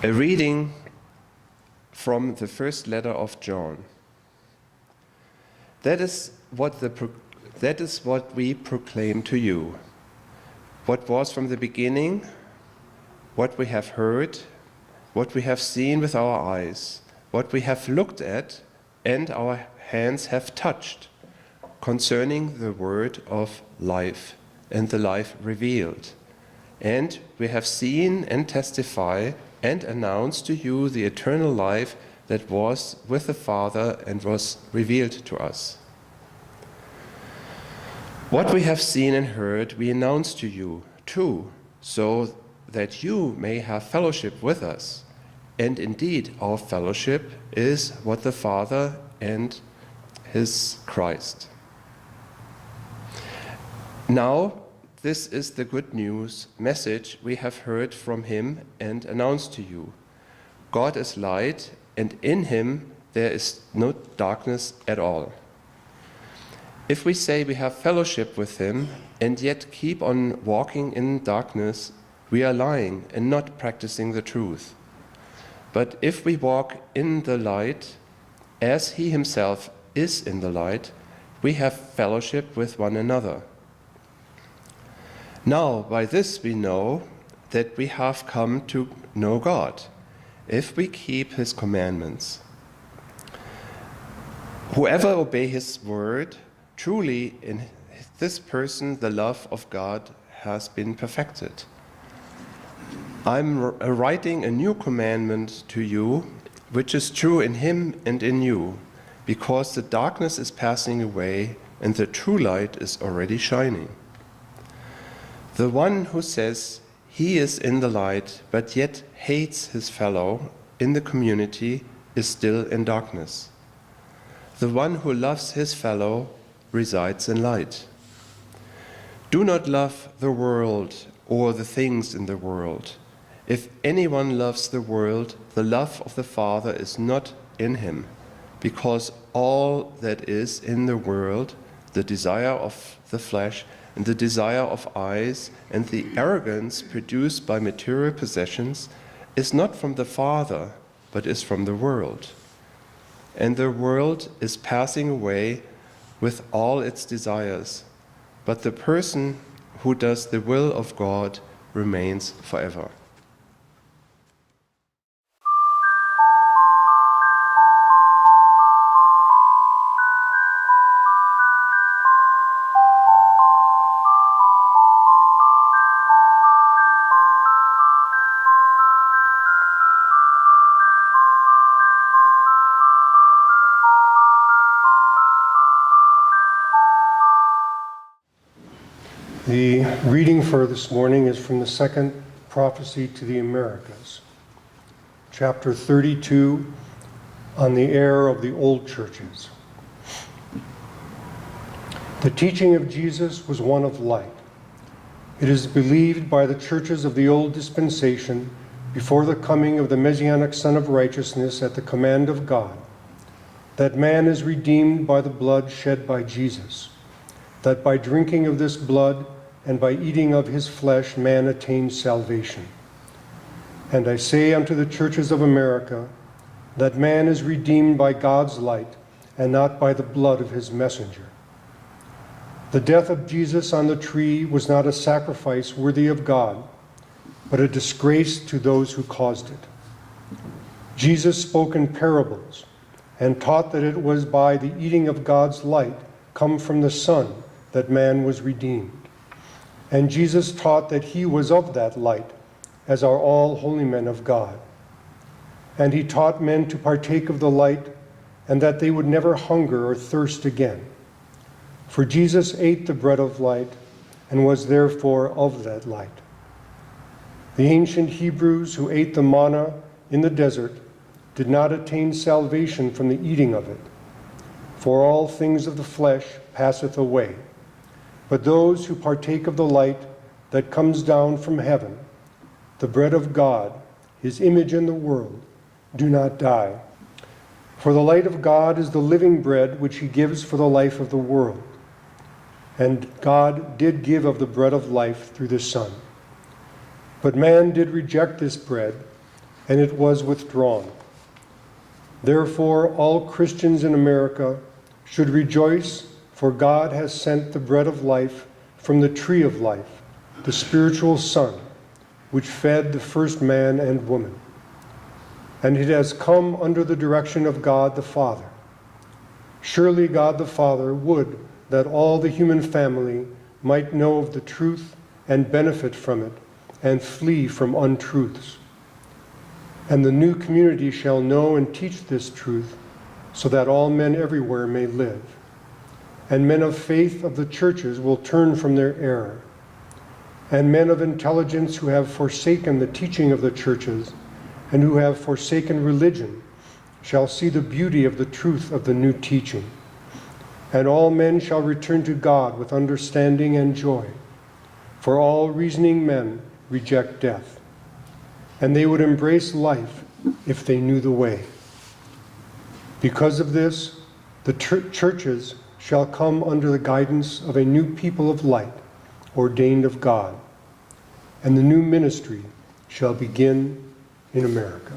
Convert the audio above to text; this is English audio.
A reading from the first letter of John. That is what we proclaim to you. What was from the beginning, what we have heard, what we have seen with our eyes, what we have looked at, and our hands have touched, concerning the word of life and the life revealed. And we have seen and testify and announce to you the eternal life that was with the Father and was revealed to us. What we have seen and heard we announce to you too, so that you may have fellowship with us. And indeed, our fellowship is what the Father and his Christ. Now, this is the good news message we have heard from him and announced to you. God is light, and in him there is no darkness at all. If we say we have fellowship with him and yet keep on walking in darkness, we are lying and not practicing the truth. But if we walk in the light, as he himself is in the light, we have fellowship with one another. Now, by this we know that we have come to know God, if we keep his commandments. Whoever obeys his word, truly in this person the love of God has been perfected. I'm writing a new commandment to you, which is true in him and in you, because the darkness is passing away and the true light is already shining. The one who says he is in the light, but yet hates his fellow in the community, is still in darkness. The one who loves his fellow resides in light. Do not love the world or the things in the world. If anyone loves the world, the love of the Father is not in him, because all that is in the world, the desire of the flesh, and the desire of eyes, and the arrogance produced by material possessions, is not from the Father, but is from the world. And the world is passing away with all its desires, but the person who does the will of God remains forever. The reading for this morning is from the second prophecy to the Americas, chapter 32, on the error of the old churches. The teaching of Jesus was one of light. It is believed by the churches of the old dispensation, before the coming of the Messianic Son of Righteousness at the command of God, that man is redeemed by the blood shed by Jesus, that by drinking of this blood and by eating of his flesh man attains salvation. And I say unto the churches of America, that man is redeemed by God's light and not by the blood of his messenger. The death of Jesus on the tree was not a sacrifice worthy of God, but a disgrace to those who caused it. Jesus spoke in parables and taught that it was by the eating of God's light come from the sun that man was redeemed. And Jesus taught that he was of that light, as are all holy men of God. And he taught men to partake of the light, and that they would never hunger or thirst again. For Jesus ate the bread of light, and was therefore of that light. The ancient Hebrews who ate the manna in the desert did not attain salvation from the eating of it. For all things of the flesh passeth away. But those who partake of the light that comes down from heaven, the bread of God, his image in the world, do not die. For the light of God is the living bread which he gives for the life of the world. And God did give of the bread of life through the Son. But man did reject this bread, and it was withdrawn. Therefore, all Christians in America should rejoice, for God has sent the bread of life from the tree of life, the spiritual Son, which fed the first man and woman. And it has come under the direction of God the Father. Surely God the Father would that all the human family might know of the truth and benefit from it, and flee from untruths. And the new community shall know and teach this truth, so that all men everywhere may live. And men of faith of the churches will turn from their error. And men of intelligence who have forsaken the teaching of the churches, and who have forsaken religion, shall see the beauty of the truth of the new teaching. And all men shall return to God with understanding and joy. For all reasoning men reject death, and they would embrace life if they knew the way. Because of this, the churches shall come under the guidance of a new people of light, ordained of God, and the new ministry shall begin in America.